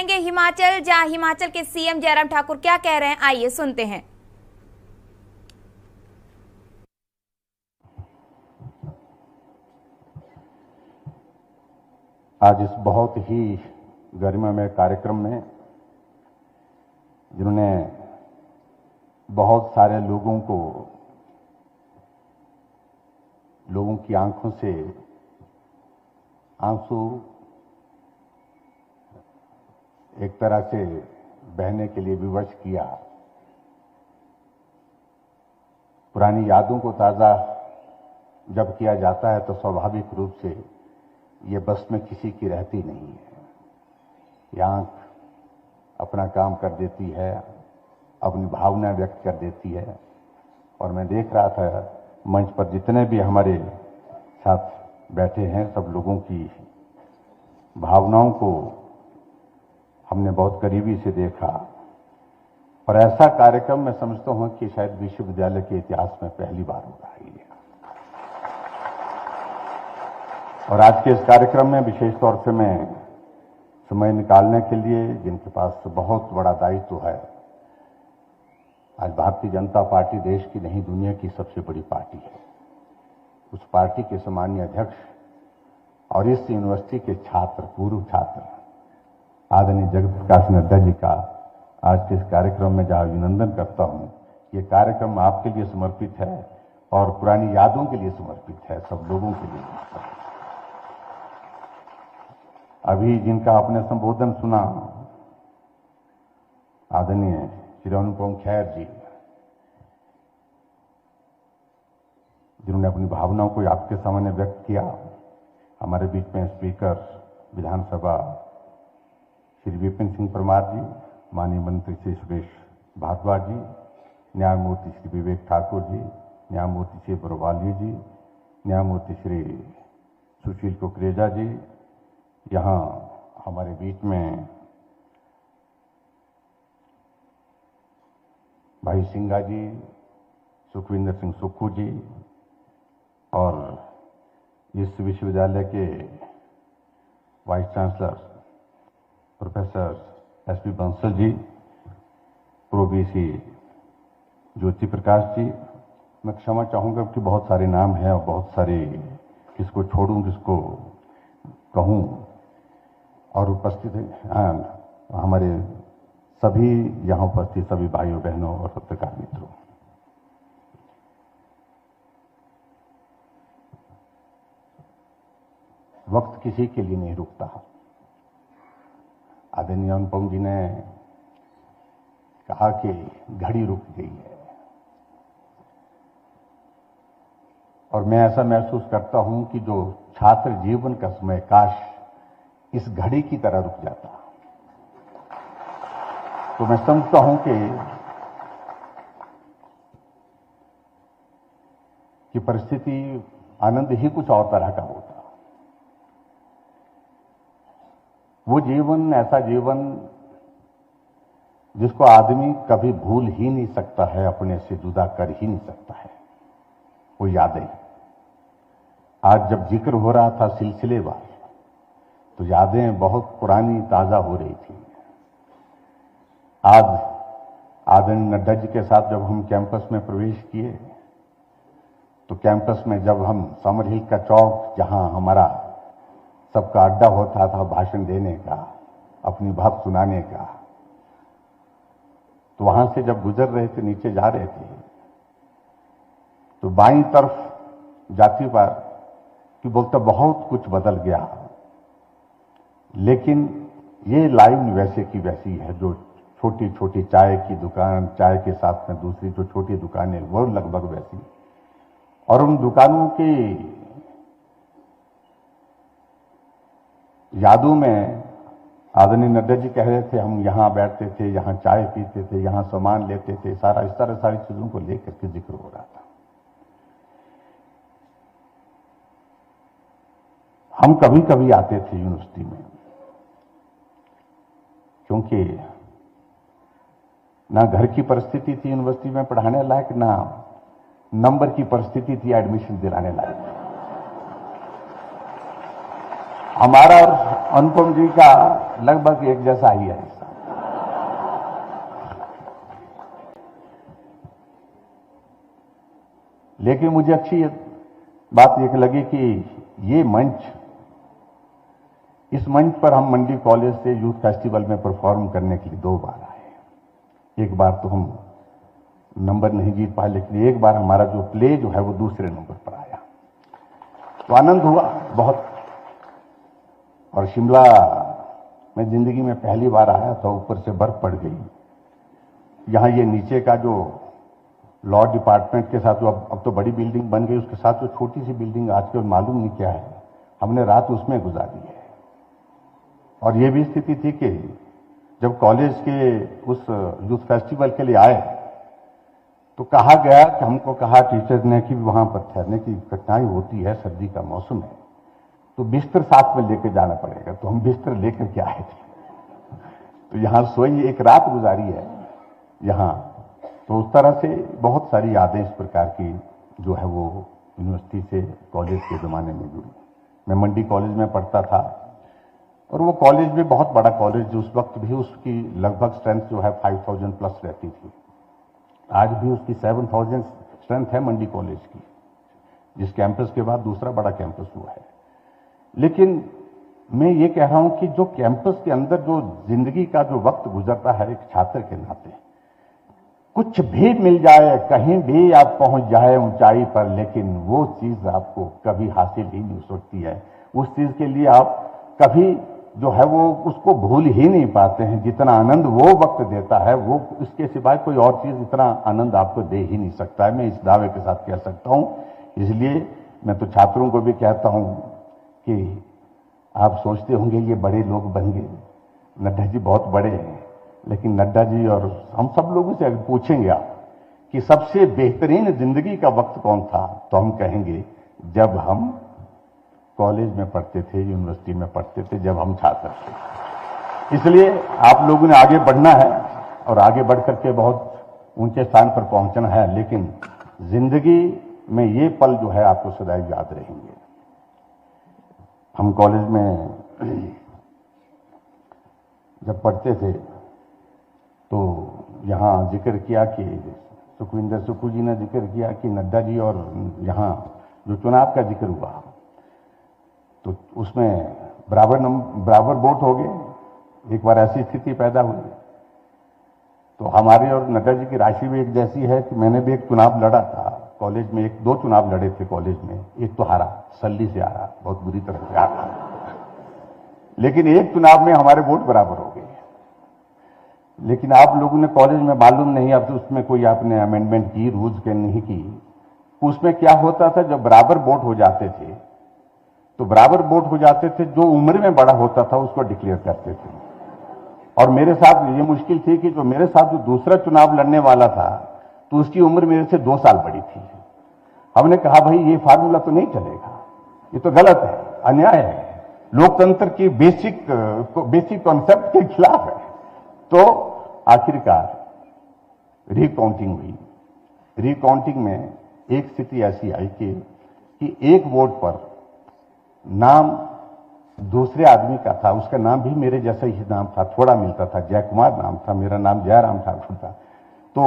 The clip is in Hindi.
जाएंगे हिमाचल, जहां हिमाचल के सीएम जयराम ठाकुर क्या कह रहे हैं, आइए सुनते हैं। आज इस बहुत ही गरिमामय कार्यक्रम में जिन्होंने बहुत सारे लोगों की आंखों से आंसू एक तरह से बहने के लिए विवश किया, पुरानी यादों को ताजा जब किया जाता है तो स्वाभाविक रूप से ये बस में किसी की रहती नहीं है। ये आंख अपना काम कर देती है, अपनी भावना व्यक्त कर देती है। और मैं देख रहा था मंच पर जितने भी हमारे साथ बैठे हैं, सब लोगों की भावनाओं को हमने बहुत करीबी से देखा। और ऐसा कार्यक्रम मैं समझता हूं कि शायद विश्वविद्यालय के इतिहास में पहली बार हो रहा है। और आज के इस कार्यक्रम में विशेष तौर से मैं समय निकालने के लिए, जिनके पास बहुत बड़ा दायित्व है, आज भारतीय जनता पार्टी देश की नहीं दुनिया की सबसे बड़ी पार्टी है, उस पार्टी के सम्मानीय अध्यक्ष और इस यूनिवर्सिटी के छात्र, पूर्व छात्र आदरणीय जगत प्रकाश नड्डा जी का आज के इस कार्यक्रम में जहां अभिनंदन करता हूं। ये कार्यक्रम आपके लिए समर्पित है और पुरानी यादों के लिए समर्पित है, सब लोगों के लिए। अभी जिनका आपने संबोधन सुना, आदरणीय श्री अनुपम खेर जी, जिन्होंने अपनी भावनाओं को आपके सामने व्यक्त किया। हमारे बीच में स्पीकर विधानसभा श्री विपिन सिंह परमार जी, माननीय मंत्री श्री सुरेश भारद्वाज जी, न्यायमूर्ति श्री विवेक ठाकुर जी, न्यायमूर्ति श्री बरवाली जी, न्यायमूर्ति श्री सुशील कुकरेजा जी, यहाँ हमारे बीच में भाई सिंघा जी, सुखविंदर सिंह सुक्खू जी, और इस विश्वविद्यालय के vice chancellor professor SP Bansal ji, pro VC Jyoti Prakash ji. मैं क्षमा चाहूंगा कि बहुत सारे नाम हैं और बहुत सारे किसको छोड़ूं किसको कहूं। और उपस्थित हमारे सभी यहां उपस्थित सभी भाइयों बहनों और पत्रकार मित्रों, वक्त किसी के लिए नहीं रुकता। आदरणीय अनुपम जी ने कहा कि घड़ी रुक गई है, और मैं ऐसा महसूस करता हूं कि जो छात्र जीवन का समय काश इस घड़ी की तरह रुक जाता, तो मैं समझता हूं कि परिस्थिति आनंद ही कुछ और तरह का होता। वो जीवन, ऐसा जीवन जिसको आदमी कभी भूल ही नहीं सकता है, अपने से जुदा कर ही नहीं सकता है, वो यादें। आज जब जिक्र हो रहा था सिलसिलेवार, तो यादें बहुत पुरानी ताजा हो रही थी। आज आदरणीय नड्डा जी के साथ जब हम कैंपस में प्रवेश किए, तो कैंपस में जब हम समर हिल का चौक, जहां हमारा सबका अड्डा होता था भाषण देने का, अपनी बात सुनाने का, तो वहां से जब गुजर रहे थे, नीचे जा रहे थे, तो बाईं तरफ जाती बार कि बोलता बहुत कुछ बदल गया, लेकिन ये लाइन वैसे की वैसी है। जो छोटी छोटी चाय की दुकान, चाय के साथ में दूसरी जो छोटी दुकानें, वो लगभग वैसी। और उन दुकानों की यादों में आदरणीय नड्डा जी कह रहे थे, हम यहां बैठते थे, यहां चाय पीते थे, यहां सामान लेते थे, सारा इस तरह सारी चीजों को लेकर के जिक्र हो रहा था। हम कभी कभी आते थे यूनिवर्सिटी में, क्योंकि ना घर की परिस्थिति थी यूनिवर्सिटी में पढ़ाने लायक, ना नंबर की परिस्थिति थी एडमिशन दिलाने लायक। हमारा और अनुपम जी का लगभग एक जैसा ही है हिसाब। लेकिन मुझे अच्छी बात ये लगी कि ये मंच, इस मंच पर हम मंडी कॉलेज से यूथ फेस्टिवल में परफॉर्म करने के लिए 2 बार आए। एक बार तो हम नंबर नहीं जीत पाए, लेकिन एक बार हमारा जो प्ले जो है वो दूसरे नंबर पर आया, तो आनंद हुआ बहुत। और शिमला में जिंदगी में पहली बार आया था, ऊपर से बर्फ पड़ गई। यहां ये नीचे का जो लॉ डिपार्टमेंट के साथ, अब तो बड़ी बिल्डिंग बन गई, उसके साथ जो छोटी सी बिल्डिंग आजकल मालूम नहीं क्या है, हमने रात उसमें गुजारी है। और ये भी स्थिति थी कि जब कॉलेज के उस यूथ फेस्टिवल के लिए आए तो कहा गया कि हमको कहा टीचर ने कि वहां पर ठहरने की कठिनाई होती है, सर्दी का मौसम है, तो बिस्तर साथ में लेकर जाना पड़ेगा। तो हम बिस्तर लेकर के आए थे, तो यहां सोई, एक रात गुजारी है यहां। तो उस तरह से बहुत सारी यादें इस प्रकार की जो है वो यूनिवर्सिटी से, कॉलेज के ज़माने में जुड़ी। मैं मंडी कॉलेज में पढ़ता था और वो कॉलेज भी बहुत बड़ा कॉलेज, उस वक्त भी उसकी लगभग स्ट्रेंथ जो है 5000 प्लस रहती थी। आज भी उसकी 7000 स्ट्रेंथ है मंडी कॉलेज की, जिस कैंपस के बाद दूसरा बड़ा कैंपस हुआ है। लेकिन मैं ये कह रहा हूं कि जो कैंपस के अंदर जो जिंदगी का जो वक्त गुजरता है एक छात्र के नाते, कुछ भी मिल जाए, कहीं भी आप पहुंच जाए ऊंचाई पर, लेकिन वो चीज आपको कभी हासिल ही नहीं हो सकती है। उस चीज के लिए आप कभी जो है वो उसको भूल ही नहीं पाते हैं। जितना आनंद वो वक्त देता है, वो इसके सिवाय कोई और चीज इतना आनंद आपको दे ही नहीं सकता है। मैं इस दावे के साथ कह सकता हूं। इसलिए मैं तो छात्रों को भी कहता हूं कि आप सोचते होंगे ये बड़े लोग बन गए, नड्डा जी बहुत बड़े हैं, लेकिन नड्डा जी और हम सब लोगों से अगर पूछेंगे आप कि सबसे बेहतरीन जिंदगी का वक्त कौन था, तो हम कहेंगे जब हम कॉलेज में पढ़ते थे, यूनिवर्सिटी में पढ़ते थे, जब हम छात्र थे। इसलिए आप लोगों ने आगे बढ़ना है और आगे बढ़ करके बहुत ऊंचे स्थान पर पहुंचना है, लेकिन जिंदगी में ये पल जो है आपको सदैव याद रहेंगे। हम कॉलेज में जब पढ़ते थे तो यहां जिक्र किया कि सुखविंदर सुक्खू जी ने जिक्र किया कि नड्डा जी, और यहां जो चुनाव का जिक्र हुआ तो उसमें बराबर वोट हो गए। एक बार ऐसी स्थिति पैदा हुई तो हमारे और नड्डा जी की राशि भी एक जैसी है कि मैंने भी एक चुनाव लड़ा था कॉलेज में, 1-2 चुनाव लड़े थे कॉलेज में। एक तो हारा, सल्ली से हारा, बहुत बुरी तरह से हारा, लेकिन एक चुनाव में हमारे वोट बराबर हो गए। लेकिन आप लोगों ने कॉलेज में मालूम नहीं, अब तो उसमें कोई आपने अमेंडमेंट की, रूल्स के नहीं की। उसमें क्या होता था, जब बराबर वोट हो जाते थे तो बराबर वोट हो जाते थे, जो उम्र में बड़ा होता था उसको डिक्लेयर करते थे। और मेरे साथ ये मुश्किल थी कि जो मेरे साथ जो दूसरा चुनाव लड़ने वाला था तो उसकी उम्र मेरे से 2 साल बड़ी थी। हमने कहा भाई ये फार्मूला तो नहीं चलेगा, ये तो गलत है, अन्याय है, लोकतंत्र की बेसिक कॉन्सेप्ट के खिलाफ है। तो आखिरकार रिकाउंटिंग हुई। रिकाउंटिंग में एक स्थिति ऐसी आई कि एक वोट पर नाम दूसरे आदमी का था, उसका नाम भी मेरे जैसा ही नाम था, थोड़ा मिलता था, जयकुमार नाम था, मेरा नाम जयराम ठाकुर था। तो